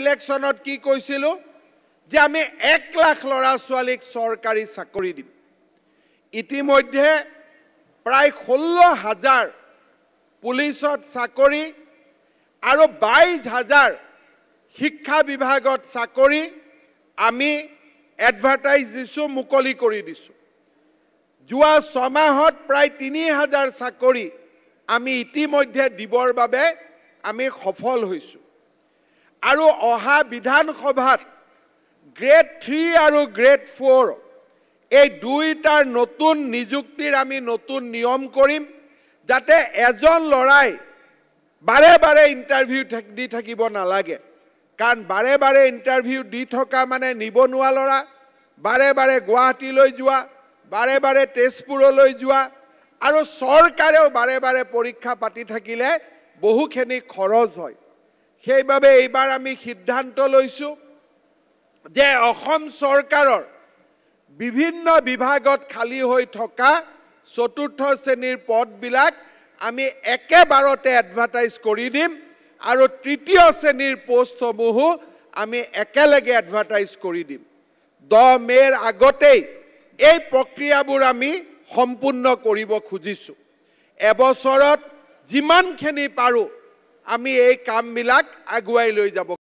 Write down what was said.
ইলেকশ্যনত কি কৈছিলোঁ যে আমি 1 লাখ ল'ৰা ছোৱালীক চৰকাৰী চাকৰি দিম। ইতিমধ্যে প্ৰায় 16,000 পুলিচত চাকৰি আৰু 22,000 শিক্ষা বিভাগত চাকৰি আমি এডভাৰটাইজ দিছোঁ, মুকলি কৰি দিছোঁ। যোৱা 6 মাহত প্ৰায় 3,000 চাকৰি আমি ইতিমধ্যে দিবৰ বাবে আমি সফল হৈছোঁ। আৰু অহা বিধানসভাত গ্ৰেড 3 আৰু গ্ৰেড 4 এই দুইটাৰ নতুন নিযুক্তিৰ আমি নতুন নিয়ম কৰিম, যাতে এজন ল'ৰাই বাৰে বাৰে ইণ্টাৰভিউ দি থাকিব নালাগে। কাৰণ বাৰে বাৰে ইণ্টাৰভিউ দি থকা মানে নিবনুৱা ল'ৰা, বাৰে বাৰে গুৱাহাটীলৈ যোৱা, বাৰে বাৰে তেজপুৰলৈ যোৱা, আৰু চৰকাৰেও বাৰে বাৰে পৰীক্ষা পাতি থাকিলে বহুখিনি খৰচ হয়। সেইবাবে এইবাৰ আমি সিদ্ধান্ত লৈছোঁ যে অসম চৰকাৰৰ বিভিন্ন বিভাগত খালী হৈ থকা 4ৰ্থ শ্ৰেণীৰ পদবিলাক আমি একেবাৰতে এডভাৰটাইজ কৰি দিম আৰু 3য় শ্ৰেণীৰ পোষ্টসমূহো আমি একেলগে এডভাৰটাইজ কৰি দিম। 10 মে'ৰ আগতেই এই প্ৰক্ৰিয়াবোৰ আমি সম্পূৰ্ণ কৰিব খুজিছোঁ। এবছৰত যিমানখিনি পাৰোঁ আমি এই কামবিলাক আগুৱাই লৈ যাব